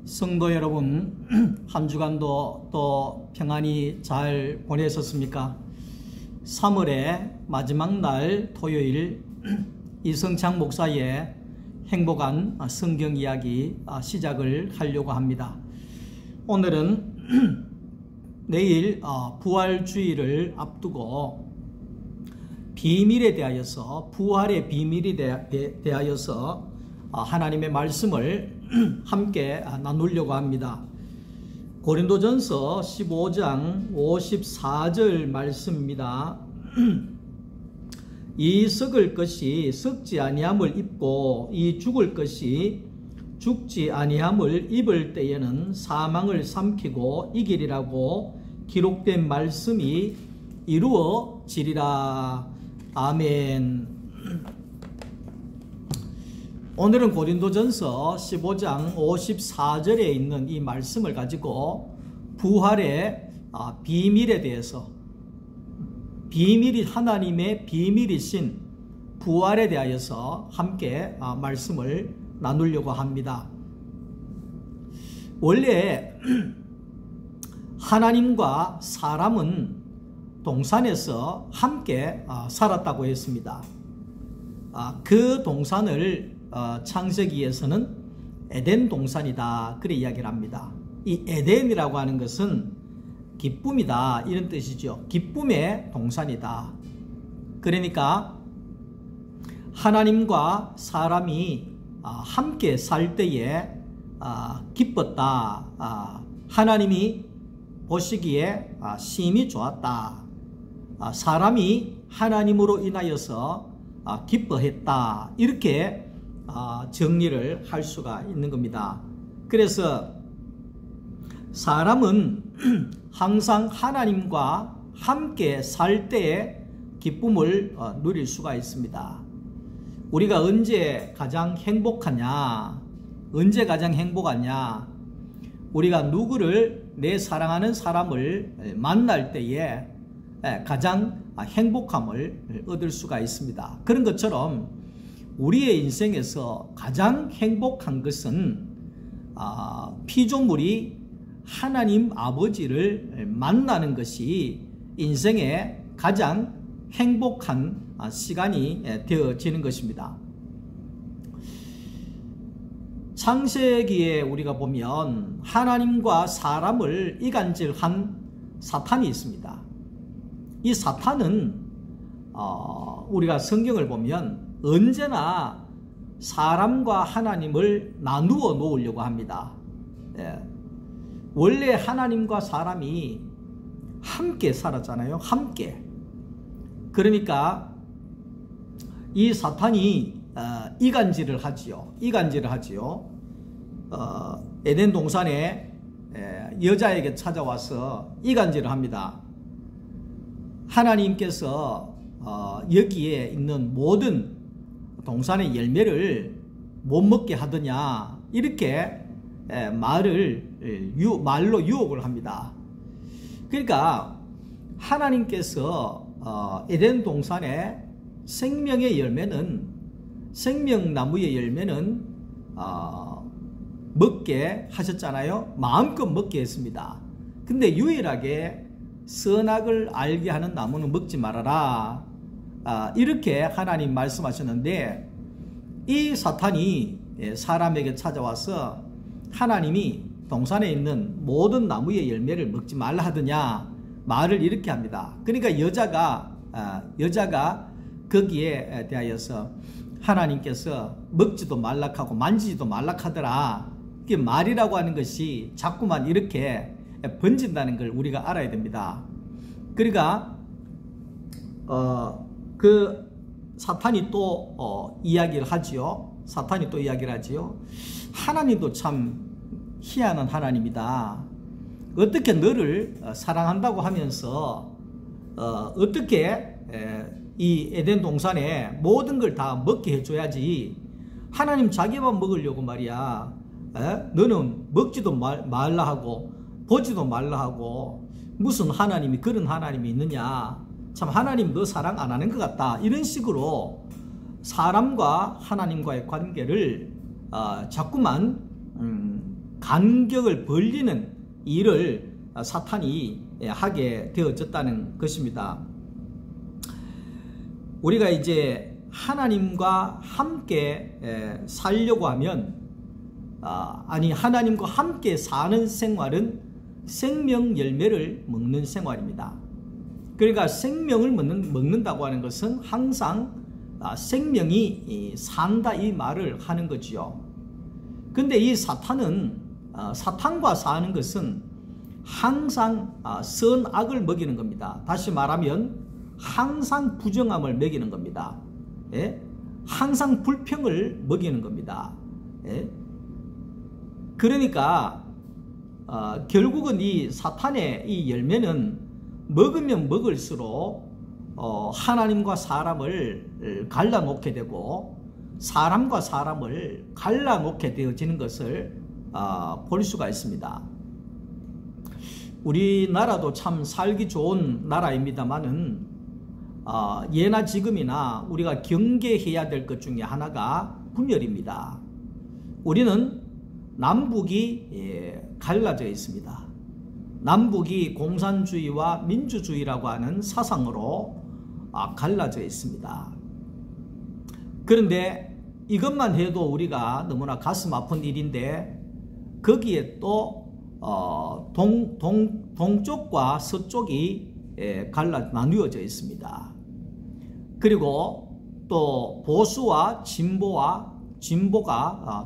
성도 여러분, 한 주간도 또 평안히 잘 보내셨습니까? 3월의 마지막 날 토요일 이성창 목사의 행복한 성경 이야기 시작을 하려고 합니다. 오늘은 내일 부활주의를 앞두고 비밀에 대하여서, 부활의 비밀에 대하여서 하나님의 말씀을 함께 나누려고 합니다. 고린도전서 15장 54절 말씀입니다. 이 썩을 것이 썩지 아니함을 입고 이 죽을 것이 죽지 아니함을 입을 때에는 사망을 삼키고 이기리라고 기록된 말씀이 이루어지리라. 아멘. 오늘은 고린도전서 15장 54절에 있는 이 말씀을 가지고 부활의 비밀에 대해서, 비밀이 하나님의 비밀이신 부활에 대하여서 함께 말씀을 나누려고 합니다. 원래 하나님과 사람은 동산에서 함께 살았다고 했습니다. 그 동산을 창세기에서는 에덴 동산이다, 그래 이야기를 합니다. 이 에덴이라고 하는 것은 기쁨이다, 이런 뜻이죠. 기쁨의 동산이다. 그러니까 하나님과 사람이 함께 살 때에 기뻤다. 하나님이 보시기에 심히 좋았다. 사람이 하나님으로 인하여서 기뻐했다. 이렇게 정리를 할 수가 있는 겁니다. 그래서 사람은 항상 하나님과 함께 살 때에 기쁨을 누릴 수가 있습니다. 우리가 언제 가장 행복하냐? 언제 가장 행복하냐? 우리가 누구를, 내 사랑하는 사람을 만날 때에 가장 행복함을 얻을 수가 있습니다. 그런 것처럼 우리의 인생에서 가장 행복한 것은 피조물이 하나님 아버지를 만나는 것이 인생의 가장 행복한 시간이 되어지는 것입니다. 창세기에 우리가 보면 하나님과 사람을 이간질한 사탄이 있습니다. 이 사탄은 우리가 성경을 보면 언제나 사람과 하나님을 나누어 놓으려고 합니다. 원래 하나님과 사람이 함께 살았잖아요. 함께. 그러니까 이 사탄이 이간질을 하지요. 이간질을 하지요. 에덴 동산에 여자에게 찾아와서 이간질을 합니다. 하나님께서 여기에 있는 모든 동산의 열매를 못 먹게 하더냐, 이렇게 말로 유혹을 합니다. 그러니까 하나님께서 에덴 동산의 생명의 열매는, 생명나무의 열매는 먹게 하셨잖아요. 마음껏 먹게 했습니다. 근데 유일하게 선악을 알게 하는 나무는 먹지 말아라, 이렇게 하나님 말씀하셨는데, 이 사탄이 사람에게 찾아와서 하나님이 동산에 있는 모든 나무의 열매를 먹지 말라 하더냐 말을 이렇게 합니다. 그러니까 여자가 거기에 대하여서 하나님께서 먹지도 말락하고 만지지도 말락하더라, 이게 말이라고 하는 것이 자꾸만 이렇게 번진다는 걸 우리가 알아야 됩니다. 그러니까 그 사탄이 또 이야기를 하지요. 사탄이 또 이야기를 하지요. 하나님도 참 희한한 하나님이다. 어떻게 너를 사랑한다고 하면서 어떻게 이 에덴 동산에 모든 걸 다 먹게 해줘야지, 하나님 자기만 먹으려고 말이야. 너는 먹지도 말라 하고 보지도 말라 하고 무슨 하나님이, 그런 하나님이 있느냐, 참 하나님 너 사랑 안 하는 것 같다, 이런 식으로 사람과 하나님과의 관계를 자꾸만 간격을 벌리는 일을 사탄이 하게 되어졌다는 것입니다. 우리가 이제 하나님과 함께 살려고 하면 하나님과 함께 사는 생활은 생명 열매를 먹는 생활입니다. 그러니까 생명을 먹는다고 하는 것은 항상 생명이 산다 이 말을 하는 거지요. 근데 이 사탄과 사는 것은 항상 선악을 먹이는 겁니다. 다시 말하면 항상 부정함을 먹이는 겁니다. 예? 항상 불평을 먹이는 겁니다. 예? 그러니까 결국은 이 사탄의 이 열매는 먹으면 먹을수록 하나님과 사람을 갈라놓게 되고 사람과 사람을 갈라놓게 되어지는 것을 볼 수가 있습니다. 우리나라도 참 살기 좋은 나라입니다만은 예나 지금이나 우리가 경계해야 될 것 중에 하나가 분열입니다. 우리는 남북이 갈라져 있습니다. 남북이 공산주의와 민주주의라고 하는 사상으로 갈라져 있습니다. 그런데 이것만 해도 우리가 너무나 가슴 아픈 일인데 거기에 또 동쪽과 서쪽이 나누어져 있습니다. 그리고 또 보수와 진보가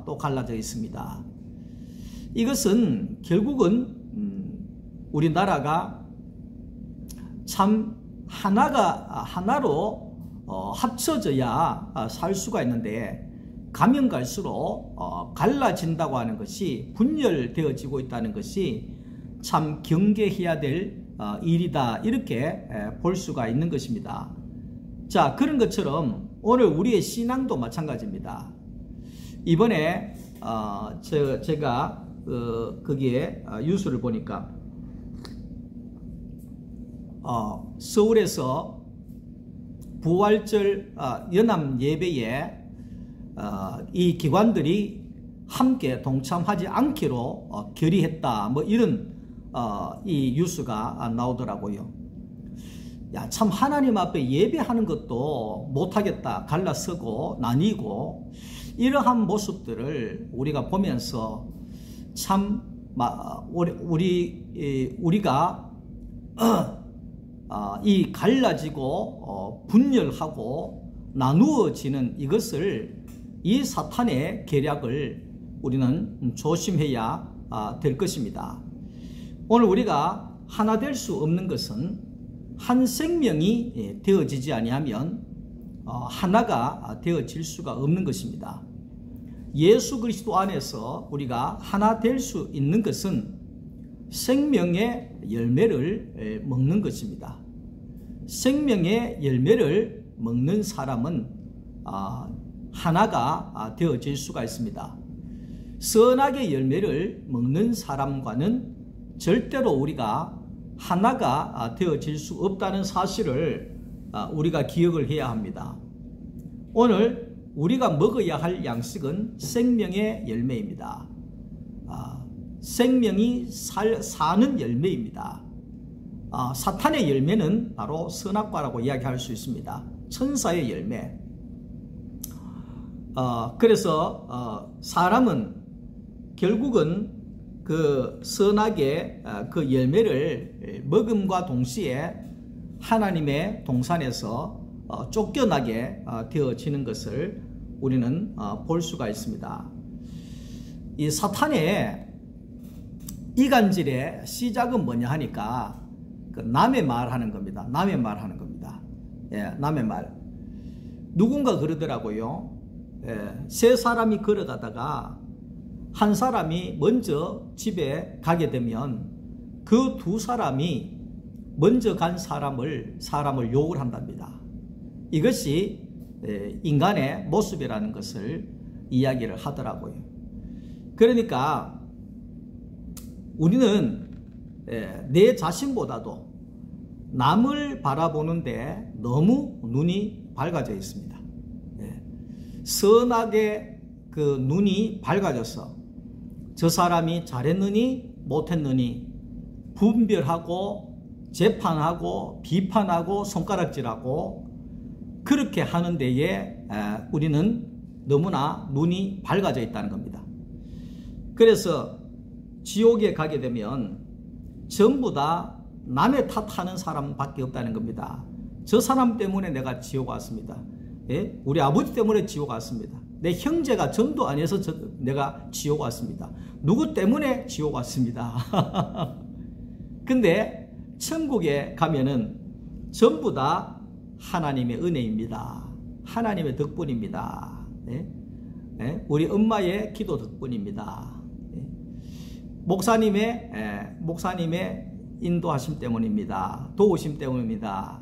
또 갈라져 있습니다. 이것은 결국은 우리나라가 참 하나로 합쳐져야 살 수가 있는데 가면 갈수록 갈라진다고 하는 것이 분열되어지고 있다는 것이 참 경계해야 될 일이다 이렇게 볼 수가 있는 것입니다. 자, 그런 것처럼 오늘 우리의 신앙도 마찬가지입니다. 이번에 제가 거기에 뉴스를 보니까 서울에서 부활절 연합 예배에 이 기관들이 함께 동참하지 않기로 결의했다 뭐 이런 이 뉴스가 나오더라고요. 야, 참 하나님 앞에 예배하는 것도 못하겠다 갈라서고 나뉘고 이러한 모습들을 우리가 보면서 참 우리가 이 갈라지고 분열하고 나누어지는 이것을 이 사탄의 계략을 우리는 조심해야 될 것입니다. 오늘 우리가 하나 될 수 없는 것은 한 생명이 되어지지 아니하면 하나가 되어질 수가 없는 것입니다. 예수 그리스도 안에서 우리가 하나 될 수 있는 것은 생명의 열매를 먹는 것입니다. 생명의 열매를 먹는 사람은 하나가 되어질 수가 있습니다. 선악의 열매를 먹는 사람과는 절대로 우리가 하나가 되어질 수 없다는 사실을 우리가 기억을 해야 합니다. 오늘 우리가 먹어야 할 양식은 생명의 열매입니다. 생명이 사는 열매입니다. 사탄의 열매는 바로 선악과라고 이야기할 수 있습니다. 천사의 열매. 그래서 사람은 결국은 그 선악의 그 열매를 먹음과 동시에 하나님의 동산에서 쫓겨나게 되어지는 것을 우리는 볼 수가 있습니다. 이 사탄의 이간질의 시작은 뭐냐 하니까 그 남의 말 하는 겁니다. 남의 말 하는 겁니다. 예, 남의 말. 누군가 그러더라고요. 세 사람이 걸어가다가 한 사람이 먼저 집에 가게 되면 그 두 사람이 먼저 간 사람을 욕을 한답니다. 이것이 인간의 모습이라는 것을 이야기를 하더라고요. 그러니까 우리는 내 자신보다도 남을 바라보는데 너무 눈이 밝아져 있습니다. 선악의 그 눈이 밝아져서 저 사람이 잘했느니 못했느니 분별하고 재판하고 비판하고 손가락질하고 그렇게 하는 데에 우리는 너무나 눈이 밝아져 있다는 겁니다. 그래서 지옥에 가게 되면 전부 다 남의 탓하는 사람밖에 없다는 겁니다. 저 사람 때문에 내가 지옥 왔습니다. 예? 우리 아버지 때문에 지옥 왔습니다. 내 형제가 전도 안 해서 내가 지옥 왔습니다. 누구 때문에 지옥 왔습니다. 근데 천국에 가면은 전부 다 하나님의 은혜입니다. 하나님의 덕분입니다. 예? 예? 우리 엄마의 기도 덕분입니다. 예? 목사님의 인도하심 때문입니다. 도우심 때문입니다.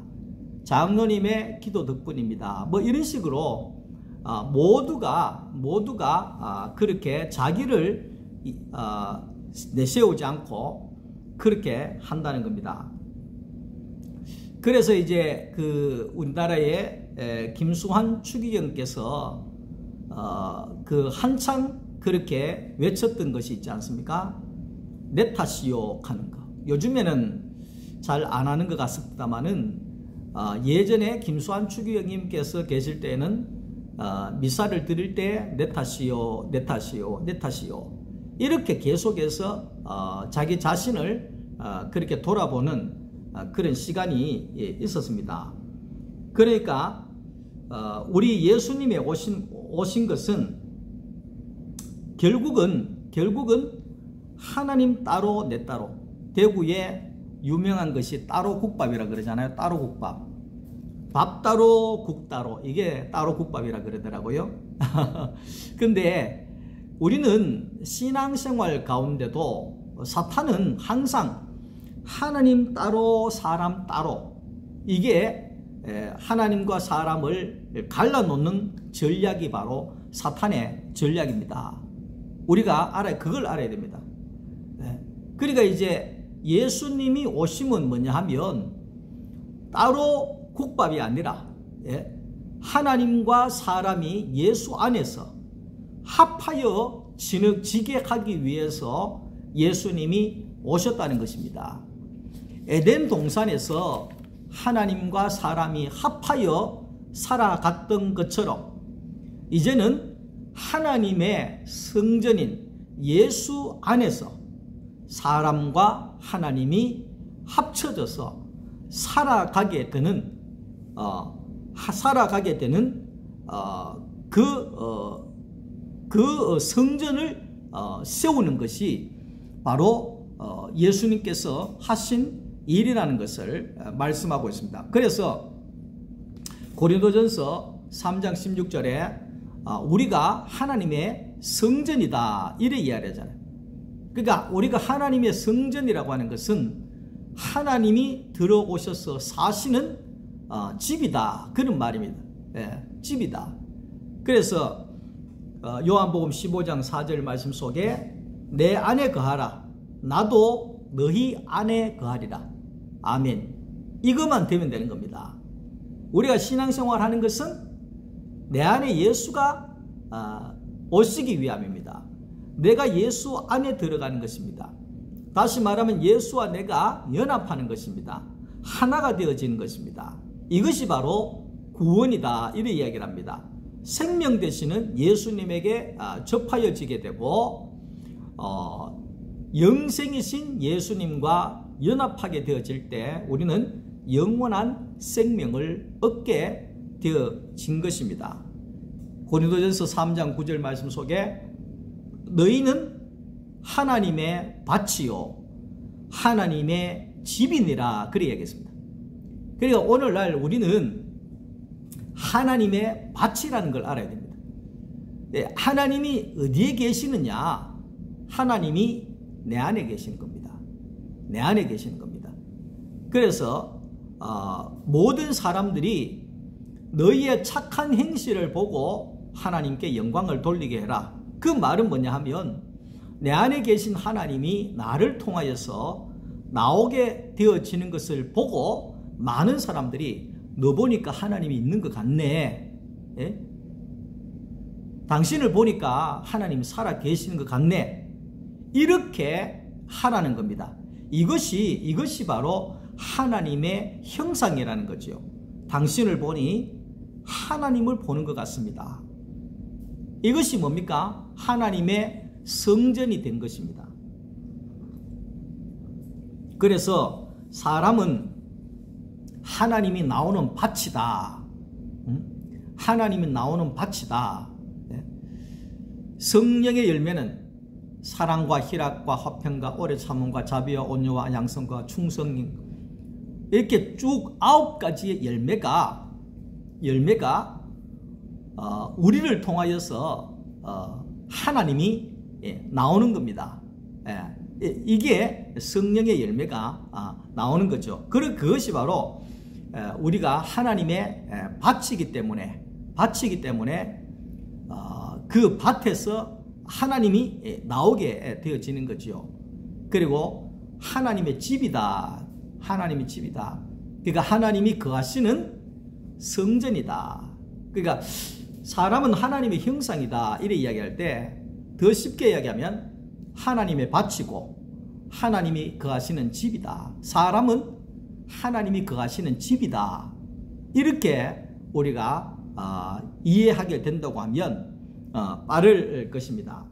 장로님의 기도 덕분입니다. 뭐 이런 식으로 모두가 그렇게 자기를 내세우지 않고 그렇게 한다는 겁니다. 그래서 이제 그 우리나라의 김수환 추기경께서 그 한창 그렇게 외쳤던 것이 있지 않습니까? 내 탓이요 하는 거. 요즘에는 잘 안 하는 것 같습니다만은 예전에 김수환 추기경님께서 계실 때는 미사를 드릴 때 내 탓이요, 내 탓이요, 내 탓이요 이렇게 계속해서 자기 자신을 그렇게 돌아보는 그런 시간이 있었습니다. 그러니까 우리 예수님의 오신 것은 결국은 하나님 따로 내 따로. 대구에 유명한 것이 따로 국밥이라 그러잖아요. 따로 국밥. 밥 따로 국 따로. 이게 따로 국밥이라 그러더라고요. 근데 우리는 신앙생활 가운데도 사탄은 항상 하나님 따로 사람 따로, 이게 하나님과 사람을 갈라놓는 전략이 바로 사탄의 전략입니다. 우리가 그걸 알아야 됩니다. 그러니까 이제 예수님이 오심은 뭐냐 하면 따로 국밥이 아니라 하나님과 사람이 예수 안에서 합하여 지게 하기 위해서 예수님이 오셨다는 것입니다. 에덴 동산에서 하나님과 사람이 합하여 살아갔던 것처럼 이제는 하나님의 성전인 예수 안에서 사람과 하나님이 합쳐져서 살아가게 되는 그 성전을 세우는 것이 바로 예수님께서 하신 일이라는 것을 말씀하고 있습니다. 그래서 고린도전서 3장 16절에 우리가 하나님의 성전이다 이래 이야기하잖아요. 그러니까 우리가 하나님의 성전이라고 하는 것은 하나님이 들어오셔서 사시는 집이다 그런 말입니다. 집이다. 그래서 요한복음 15장 4절 말씀 속에 내 안에 거하라 나도 너희 안에 거하리라. 아멘. 이것만 되면 되는 겁니다. 우리가 신앙생활 하는 것은 내 안에 예수가 오시기 위함입니다. 내가 예수 안에 들어가는 것입니다. 다시 말하면 예수와 내가 연합하는 것입니다. 하나가 되어지는 것입니다. 이것이 바로 구원이다 이렇게 이야기를 합니다. 생명 되시는 예수님에게 접하여지게 되고 영생이신 예수님과 연합하게 되어질 때 우리는 영원한 생명을 얻게 되어진 것입니다. 고린도전서 3장 9절 말씀 속에 너희는 하나님의 밭이요 하나님의 집이니라 그렇게 얘기했습니다. 그러니까 오늘날 우리는 하나님의 밭이라는 걸 알아야 됩니다. 하나님이 어디에 계시느냐? 하나님이 내 안에 계시는 겁니다. 내 안에 계시는 겁니다. 그래서 모든 사람들이 너희의 착한 행실을 보고 하나님께 영광을 돌리게 해라. 그 말은 뭐냐 하면 내 안에 계신 하나님이 나를 통하여서 나오게 되어지는 것을 보고 많은 사람들이 너 보니까 하나님이 있는 것 같네. 당신을 보니까 하나님이 살아 계시는 것 같네. 이렇게 하라는 겁니다. 이것이 바로 하나님의 형상이라는 거죠. 당신을 보니 하나님을 보는 것 같습니다. 이것이 뭡니까? 하나님의 성전이 된 것입니다. 그래서 사람은 하나님이 나오는 밭이다. 하나님이 나오는 밭이다. 성령의 열매는 사랑과 희락과 화평과 오래 참음과 자비와 온유와 양성과 충성, 이렇게 쭉 9가지의 열매가 우리를 통하여서 하나님이 나오는 겁니다. 이게 성령의 열매가 나오는 거죠. 그것이 바로 우리가 하나님의 밭이기 때문에 그 밭에서 하나님이 나오게 되어지는 거죠. 그리고 하나님의 집이다. 하나님의 집이다. 그러니까 하나님이 거하시는 성전이다. 그러니까 사람은 하나님의 형상이다. 이렇게 이야기할 때 더 쉽게 이야기하면 하나님의 밭이고 하나님이 거하시는 집이다. 사람은 하나님이 거하시는 집이다. 이렇게 우리가 이해하게 된다고 하면 빠를 것입니다.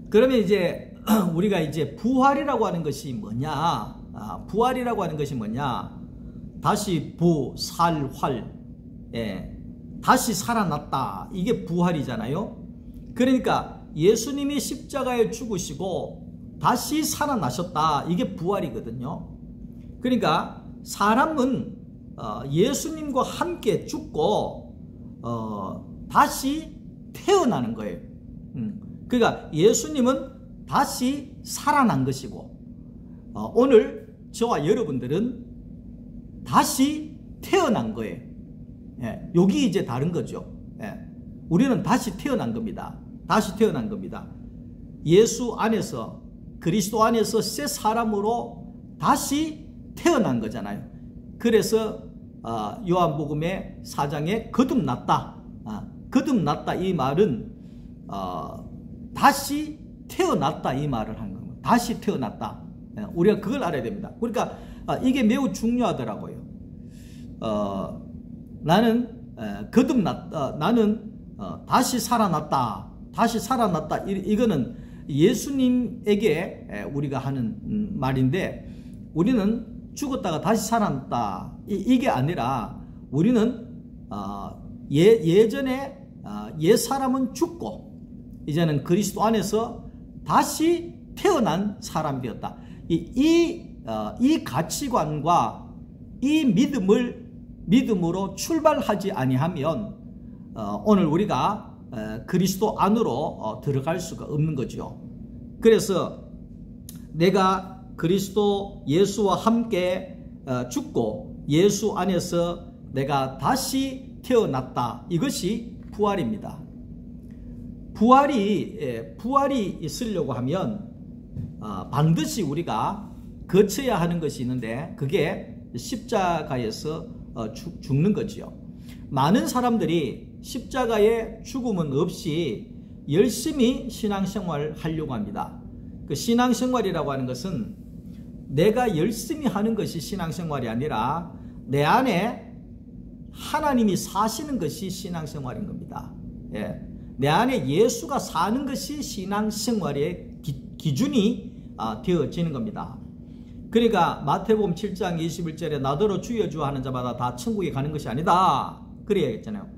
그러면 이제 우리가 이제 부활이라고 하는 것이 뭐냐? 부활이라고 하는 것이 뭐냐? 다시 부살활, 다시 살아났다. 이게 부활이잖아요. 그러니까 예수님이 십자가에 죽으시고 다시 살아나셨다. 이게 부활이거든요. 그러니까 사람은 예수님과 함께 죽고 다시 태어나는 거예요. 그러니까 예수님은 다시 살아난 것이고 오늘 저와 여러분들은 다시 태어난 거예요. 여기 이제 다른 거죠. 우리는 다시 태어난 겁니다. 다시 태어난 겁니다. 예수 안에서, 그리스도 안에서 새 사람으로 다시 태어난 거잖아요. 그래서 요한복음의 4장에 거듭났다. 거듭났다 이 말은 다시 태어났다 이 말을 하는 겁니다. 다시 태어났다. 우리가 그걸 알아야 됩니다. 그러니까 이게 매우 중요하더라고요. 나는 거듭났다. 나는 다시 살아났다. 다시 살아났다. 이거는 예수님에게 우리가 하는 말인데 우리는 죽었다가 다시 살아났다. 이게 아니라 우리는 예전에 옛 사람은 죽고 이제는 그리스도 안에서 다시 태어난 사람이 되었다. 이 가치관과 이 믿음으로 출발하지 아니하면 오늘 우리가 그리스도 안으로 들어갈 수가 없는 거죠. 그래서 내가 그리스도 예수와 함께 죽고 예수 안에서 내가 다시 태어났다. 이것이 부활입니다. 부활이 있으려고 하면 반드시 우리가 거쳐야 하는 것이 있는데 그게 십자가에서 죽는 거지요. 많은 사람들이 십자가의 죽음은 없이 열심히 신앙생활을 하려고 합니다. 그 신앙생활이라고 하는 것은 내가 열심히 하는 것이 신앙생활이 아니라 내 안에 하나님이 사시는 것이 신앙생활인 겁니다. 내 안에 예수가 사는 것이 신앙생활의 기준이 되어지는 겁니다. 그러니까 마태복음 7장 21절에 나더러 주여 주여 하는 자마다 다 천국에 가는 것이 아니다. 그래야겠잖아요.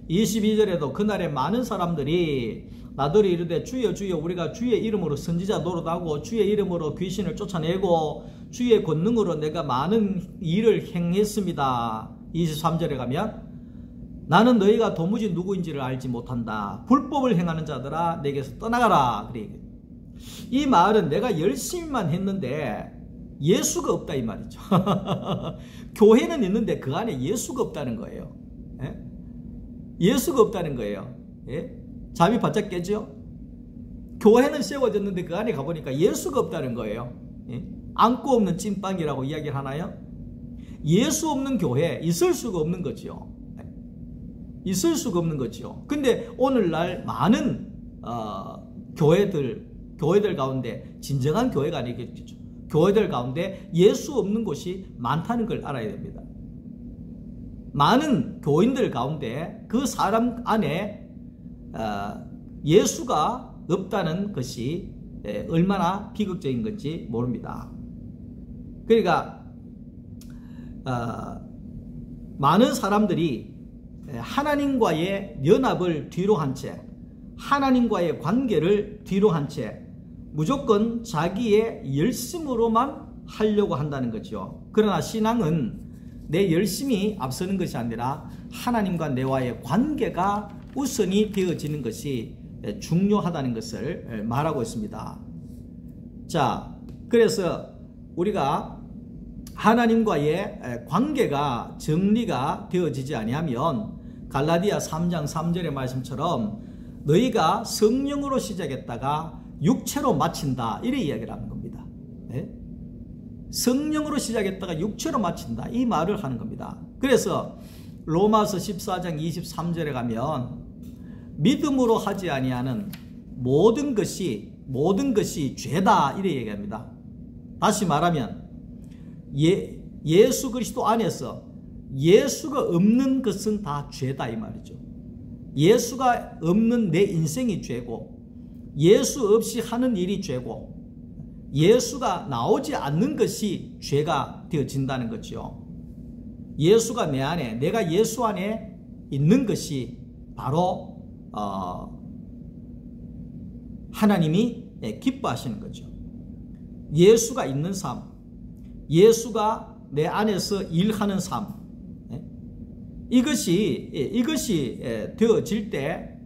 22절에도 그날에 많은 사람들이 나더러 이르되 주여 주여 우리가 주의 이름으로 선지자 노릇하고 주의 이름으로 귀신을 쫓아내고 주의 권능으로 내가 많은 일을 행했습니다. 23절에 가면 나는 너희가 도무지 누구인지를 알지 못한다. 불법을 행하는 자들아 내게서 떠나가라. 그래. 이 말은 내가 열심히만 했는데 예수가 없다 이 말이죠. 교회는 있는데 그 안에 예수가 없다는 거예요. 예수가 없다는 거예요. 잠이 바짝 깨죠? 교회는 세워졌는데 그 안에 가보니까 예수가 없다는 거예요. 안고 없는 찐빵이라고 이야기를 하나요? 예수 없는 교회 있을 수가 없는 거죠. 있을 수가 없는 거죠. 근데 오늘날 많은 교회들 가운데 진정한 교회가 아니겠죠. 교회들 가운데 예수 없는 곳이 많다는 걸 알아야 됩니다. 많은 교인들 가운데 그 사람 안에 예수가 없다는 것이 얼마나 비극적인 건지 모릅니다. 그러니까 많은 사람들이 하나님과의 연합을 뒤로 한 채, 하나님과의 관계를 뒤로 한 채 무조건 자기의 열심으로만 하려고 한다는 거죠. 그러나 신앙은 내 열심이 앞서는 것이 아니라 하나님과 내와의 관계가 우선이 되어지는 것이 중요하다는 것을 말하고 있습니다. 자, 그래서 우리가 하나님과의 관계가 정리가 되어지지 아니하면 갈라디아 3장 3절의 말씀처럼 너희가 성령으로 시작했다가 육체로 마친다, 이래 이야기를 하는 겁니다. 네? 성령으로 시작했다가 육체로 마친다, 이 말을 하는 겁니다. 그래서 로마서 14장 23절에 가면 믿음으로 하지 아니하는 모든 것이 죄다, 이래 얘기합니다. 다시 말하면 예수 그리스도 안에서 예수가 없는 것은 다 죄다, 이 말이죠. 예수가 없는 내 인생이 죄고, 예수 없이 하는 일이 죄고, 예수가 나오지 않는 것이 죄가 되어진다는 거죠. 예수가 내 안에, 내가 예수 안에 있는 것이 바로 하나님이 기뻐하시는 거죠. 예수가 있는 삶, 예수가 내 안에서 일하는 삶, 이것이 되어질 때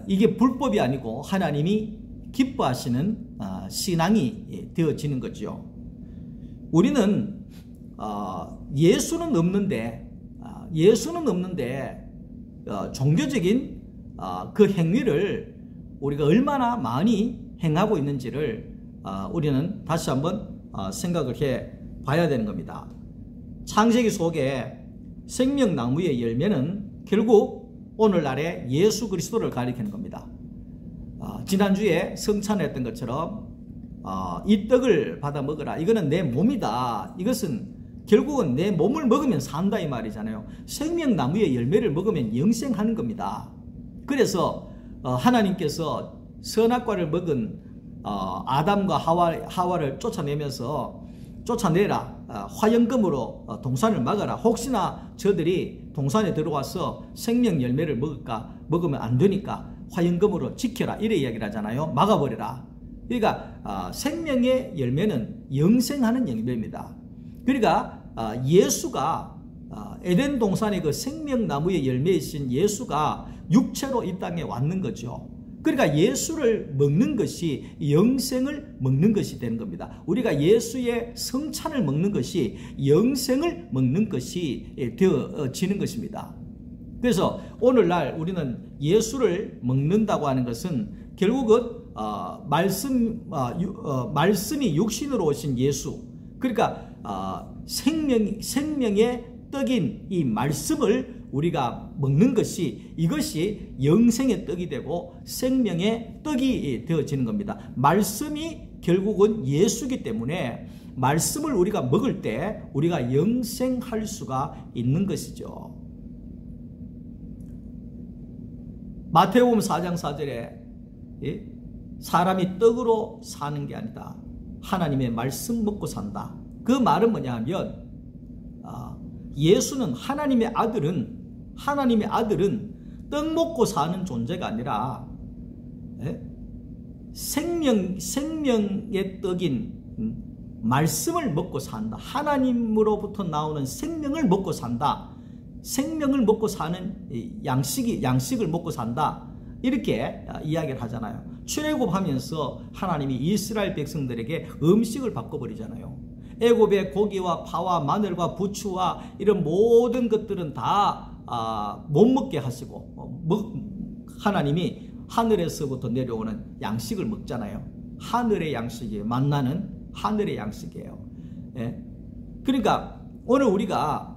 이게 불법이 아니고 하나님이 기뻐하시는 신앙이 되어지는 거죠. 우리는 예수는 없는데 종교적인 그 행위를 우리가 얼마나 많이 행하고 있는지를 우리는 다시 한번 생각을 해 봐야 되는 겁니다. 창세기 속에 생명나무의 열매는 결국 오늘날의 예수 그리스도를 가리키는 겁니다. 지난주에 성찬했던 것처럼 이 떡을 받아 먹어라, 이거는 내 몸이다, 이것은 결국은 내 몸을 먹으면 산다, 이 말이잖아요. 생명나무의 열매를 먹으면 영생하는 겁니다. 그래서 하나님께서 선악과를 먹은 아담과 하와를 쫓아내라, 화영금으로 동산을 막아라, 혹시나 저들이 동산에 들어와서 생명 열매를 먹으면 안 되니까 화영금으로 지켜라, 이래 이야기를 하잖아요. 막아버려라. 그러니까 생명의 열매는 영생하는 열매입니다. 그러니까 예수가 에덴 동산의 그 생명나무의 열매이신 예수가 육체로 이 땅에 왔는 거죠. 그러니까 예수를 먹는 것이 영생을 먹는 것이 되는 겁니다. 우리가 예수의 성찬을 먹는 것이 영생을 먹는 것이 되어지는 것입니다. 그래서 오늘날 우리는 예수를 먹는다고 하는 것은 결국은 말씀이 육신으로 오신 예수, 그러니까 생명의 떡인 이 말씀을 우리가 먹는 것이, 이것이 영생의 떡이 되고 생명의 떡이 되어지는 겁니다. 말씀이 결국은 예수이기 때문에 말씀을 우리가 먹을 때 우리가 영생할 수가 있는 것이죠. 마태복음 4장 4절에 사람이 떡으로 사는 게 아니다, 하나님의 말씀 먹고 산다. 그 말은 뭐냐 하면 예수는 하나님의 아들은 떡 먹고 사는 존재가 아니라 생명의 떡인 말씀을 먹고 산다. 하나님으로부터 나오는 생명을 먹고 산다. 생명을 먹고 사는 양식을 먹고 산다, 이렇게 이야기를 하잖아요. 출애굽하면서 하나님이 이스라엘 백성들에게 음식을 바꿔버리잖아요. 애굽의 고기와 파와 마늘과 부추와 이런 모든 것들은 다 못 먹게 하시고, 하나님이 하늘에서부터 내려오는 양식을 먹잖아요. 하늘의 양식이에요. 만나는 하늘의 양식이에요. 예? 그러니까 오늘 우리가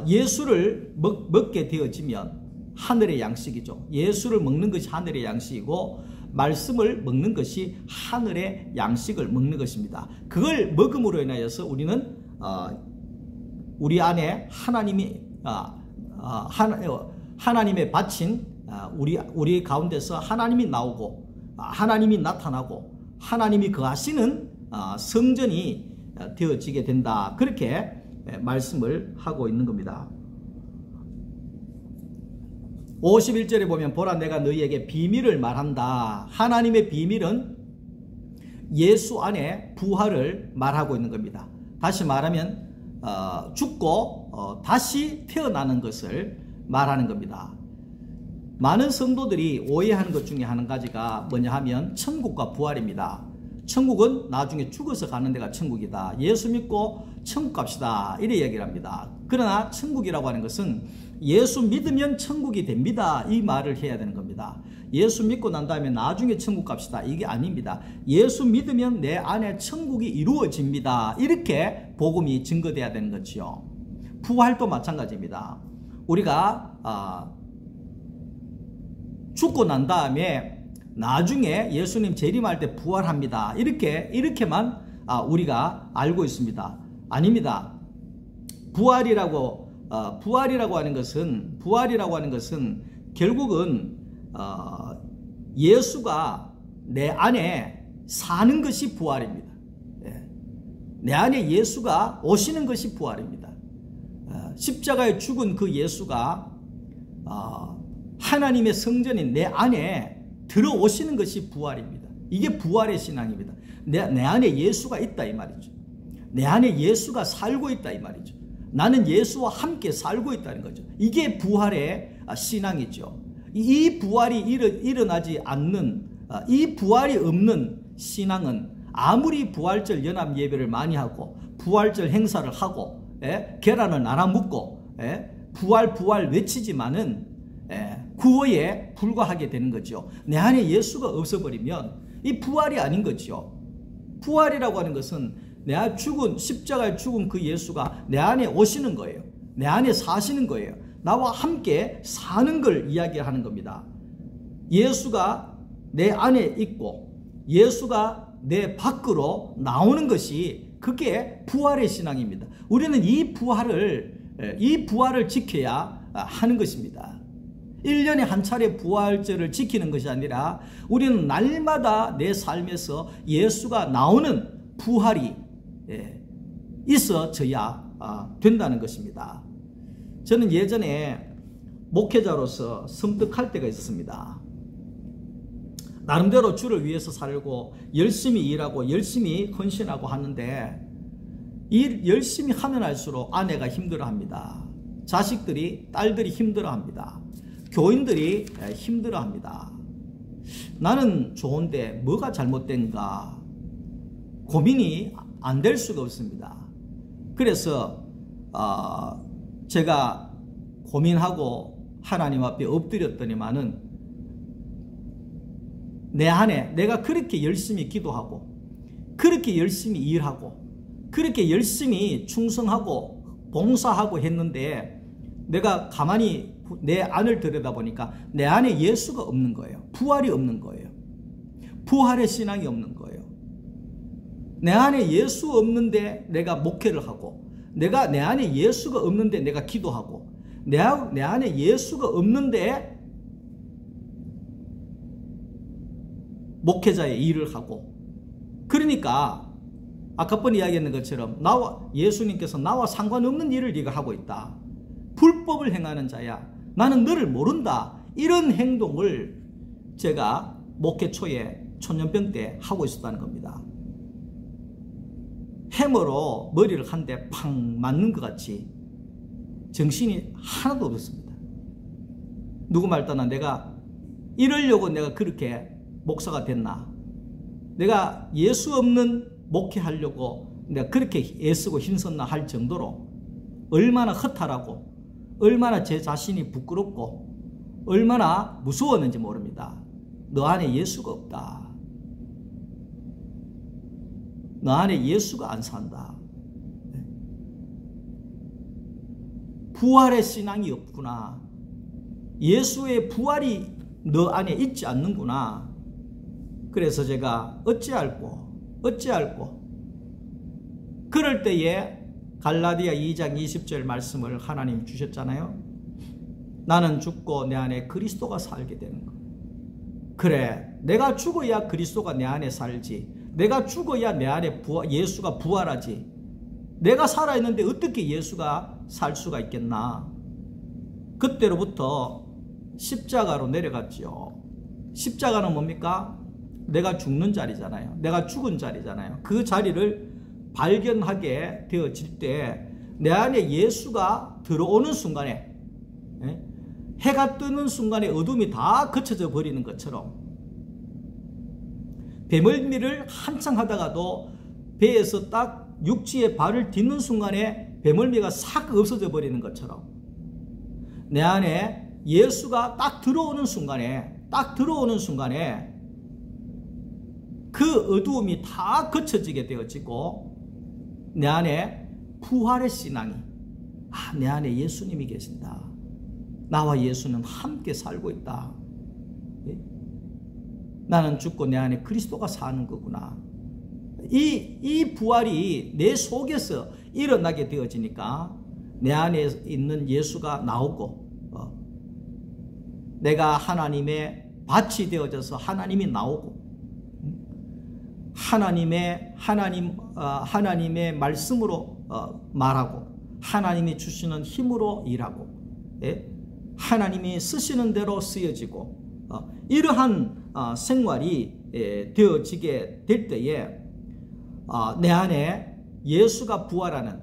예수를 먹게 되어지면 하늘의 양식이죠. 예수를 먹는 것이 하늘의 양식이고, 말씀을 먹는 것이 하늘의 양식을 먹는 것입니다. 그걸 먹음으로 인하여서 우리는 우리 안에 하나님의 바친 우리 가운데서 하나님이 나오고 하나님이 나타나고 하나님이 거하시는 성전이 되어지게 된다. 그렇게 말씀을 하고 있는 겁니다. 51절에 보면 보라 내가 너희에게 비밀을 말한다. 하나님의 비밀은 예수 안에 부활을 말하고 있는 겁니다. 다시 말하면 죽고 다시 태어나는 것을 말하는 겁니다. 많은 성도들이 오해하는 것 중에 한 가지가 뭐냐 하면 천국과 부활입니다. 천국은 나중에 죽어서 가는 데가 천국이다. 예수 믿고 천국 갑시다. 이래 얘기를 합니다. 그러나 천국이라고 하는 것은 예수 믿으면 천국이 됩니다. 이 말을 해야 되는 겁니다. 예수 믿고 난 다음에 나중에 천국 갑시다. 이게 아닙니다. 예수 믿으면 내 안에 천국이 이루어집니다. 이렇게 복음이 증거돼야 되는 거지요. 부활도 마찬가지입니다. 우리가 죽고 난 다음에 나중에 예수님 재림할 때 부활합니다. 이렇게만 우리가 알고 있습니다. 아닙니다. 부활이라고 하는 것은 결국은 예수가 내 안에 사는 것이 부활입니다. 내 안에 예수가 오시는 것이 부활입니다. 십자가에 죽은 그 예수가 하나님의 성전인 내 안에 들어오시는 것이 부활입니다. 이게 부활의 신앙입니다. 내 안에 예수가 있다 이 말이죠. 내 안에 예수가 살고 있다 이 말이죠. 나는 예수와 함께 살고 있다는 거죠. 이게 부활의 신앙이죠. 이 부활이 일어나지 않는, 이 부활이 없는 신앙은 아무리 부활절 연합 예배를 많이 하고 부활절 행사를 하고 계란을 나눠 먹고 부활 외치지만은 구호에 불과하게 되는 거죠. 내 안에 예수가 없어버리면 이 부활이 아닌 거죠. 부활이라고 하는 것은 내 안에 십자가에 죽은 그 예수가 내 안에 오시는 거예요. 내 안에 사시는 거예요. 나와 함께 사는 걸 이야기하는 겁니다. 예수가 내 안에 있고 예수가 내 밖으로 나오는 것이 그게 부활의 신앙입니다. 우리는 이 부활을 지켜야 하는 것입니다. 1년에 한 차례 부활절을 지키는 것이 아니라 우리는 날마다 내 삶에서 예수가 나오는 부활이 있어져야 된다는 것입니다. 저는 예전에 목회자로서 섬뜩할 때가 있었습니다. 나름대로 주를 위해서 살고 열심히 일하고 열심히 헌신하고 하는데 일 열심히 하면 할수록 아내가 힘들어합니다. 자식들이, 딸들이 힘들어합니다. 교인들이 힘들어합니다. 나는 좋은데 뭐가 잘못된가 고민이 안 될 수가 없습니다. 그래서 제가 고민하고 하나님 앞에 엎드렸더니만은 내 안에 내가 그렇게 열심히 기도하고 그렇게 열심히 일하고 그렇게 열심히 충성하고 봉사하고 했는데 내가 가만히 내 안을 들여다보니까 내 안에 예수가 없는 거예요. 부활이 없는 거예요. 부활의 신앙이 없는 거예요. 내 안에 예수 없는데 내가 목회를 하고 내 안에 예수가 없는데 내가 기도하고 내 안에 예수가 없는데 목회자의 일을 하고 그러니까 아까 번 이야기했는 것처럼 예수님께서 나와 상관없는 일을 네가 하고 있다. 불법을 행하는 자야. 나는 너를 모른다. 이런 행동을 제가 목회 초에 초년병 때 하고 있었다는 겁니다. 해머로 머리를 한 대 팡 맞는 것 같이 정신이 하나도 없었습니다. 누구 말 따나 내가 이러려고 내가 그렇게 목사가 됐나? 내가 예수 없는 목회하려고 내가 그렇게 애쓰고 힘썼나 할 정도로 얼마나 허탈하고 얼마나 제 자신이 부끄럽고 얼마나 무서웠는지 모릅니다. 너 안에 예수가 없다. 너 안에 예수가 안 산다. 부활의 신앙이 없구나. 예수의 부활이 너 안에 있지 않는구나. 그래서 제가 어찌할꼬 그럴 때에 갈라디아 2장 20절 말씀을 하나님 주셨잖아요. 나는 죽고 내 안에 그리스도가 살게 되는 거. 그래, 내가 죽어야 그리스도가 내 안에 살지. 내가 죽어야 내 안에 예수가 부활하지. 내가 살아있는데 어떻게 예수가 살 수가 있겠나. 그때로부터 십자가로 내려갔지요. 십자가는 뭡니까? 내가 죽는 자리잖아요. 내가 죽은 자리잖아요. 그 자리를 발견하게 되어질 때 내 안에 예수가 들어오는 순간에, 해가 뜨는 순간에 어둠이 다 거쳐져 버리는 것처럼, 배멀미를 한창 하다가도 배에서 딱 육지에 발을 딛는 순간에 배멀미가 싹 없어져 버리는 것처럼, 내 안에 예수가 딱 들어오는 순간에 그 어두움이 다 거쳐지게 되어지고 내 안에 부활의 신앙이, 내 안에 예수님이 계신다. 나와 예수는 함께 살고 있다. 나는 죽고 내 안에 그리스도가 사는 거구나. 이 부활이 내 속에서 일어나게 되어지니까 내 안에 있는 예수가 나오고, 내가 하나님의 밭이 되어져서 하나님이 나오고, 하나님의 말씀으로 말하고, 하나님이 주시는 힘으로 일하고, 하나님이 쓰시는 대로 쓰여지고, 이러한 생활이 되어지게 될 때에 내 안에 예수가 부활하는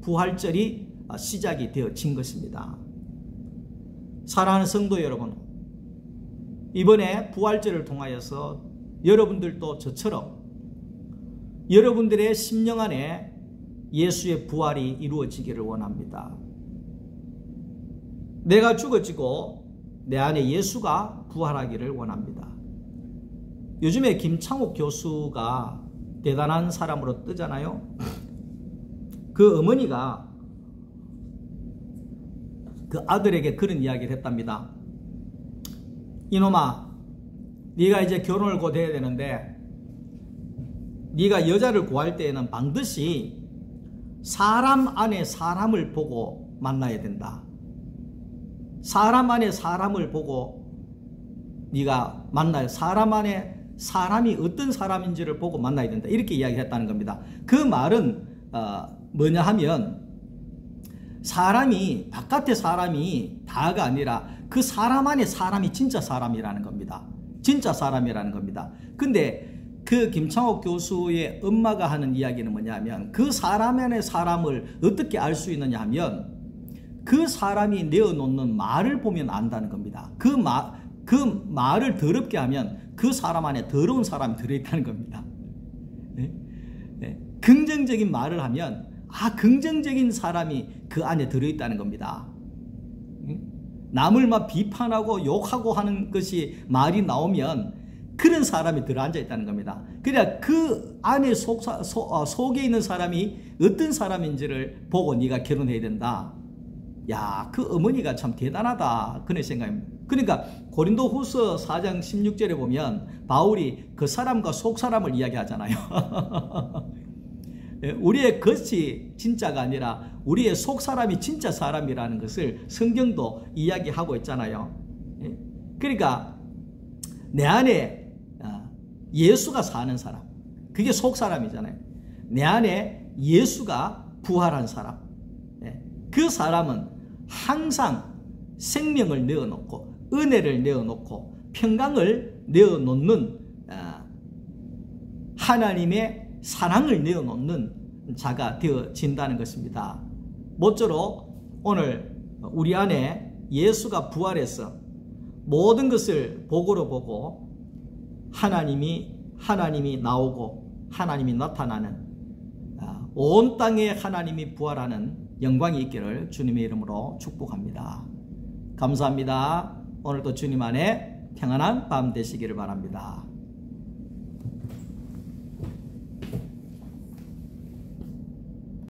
부활절이 시작이 되어진 것입니다. 사랑하는 성도 여러분, 이번에 부활절을 통하여서 여러분들도 저처럼 여러분들의 심령 안에 예수의 부활이 이루어지기를 원합니다. 내가 죽어지고 내 안에 예수가 부활하기를 원합니다. 요즘에 김창옥 교수가 대단한 사람으로 뜨잖아요. 그 어머니가 그 아들에게 그런 이야기를 했답니다. 이놈아, 네가 이제 결혼을 곧 해야 되는데 네가 여자를 구할 때에는 반드시 사람 안에 사람을 보고 만나야 된다. 사람 안에 사람을 보고 네가 만나야, 사람 안에 사람이 어떤 사람인지를 보고 만나야 된다. 이렇게 이야기했다는 겁니다. 그 말은 뭐냐 하면, 사람이, 바깥의 사람이 다가 아니라 그 사람 안에 사람이 진짜 사람이라는 겁니다. 진짜 사람이라는 겁니다. 근데 그 김창옥 교수의 엄마가 하는 이야기는 뭐냐면, 그 사람 안에 사람을 어떻게 알 수 있느냐 하면 그 사람이 내어놓는 말을 보면 안다는 겁니다. 그 말을 더럽게 하면 그 사람 안에 더러운 사람이 들어있다는 겁니다. 긍정적인 말을 하면 긍정적인 사람이 그 안에 들어있다는 겁니다. 남을 막 비판하고 욕하고 하는 것이 말이 나오면 그런 사람이 들어앉아 있다는 겁니다. 그러니까 그 안에 속에 있는 사람이 어떤 사람인지를 보고 네가 결혼해야 된다. 야, 그 어머니가 참 대단하다, 그런 생각입니다. 그러니까 고린도후서 4장 16절에 보면 바울이 그 사람과 속 사람을 이야기하잖아요. 우리의 겉이 진짜가 아니라 우리의 속 사람이 진짜 사람이라는 것을 성경도 이야기하고 있잖아요. 그러니까 내 안에 예수가 사는 사람, 그게 속 사람이잖아요. 내 안에 예수가 부활한 사람, 그 사람은 항상 생명을 내어놓고 은혜를 내어놓고 평강을 내어놓는, 하나님의 사랑을 내어놓는 자가 되어진다는 것입니다. 모쪼록 오늘 우리 안에 예수가 부활해서 모든 것을 복으로 보고 하나님이 나오고 하나님이 나타나는, 온 땅에 하나님이 부활하는 영광이 있기를 주님의 이름으로 축복합니다. 감사합니다. 오늘도 주님 안에 평안한 밤 되시기를 바랍니다.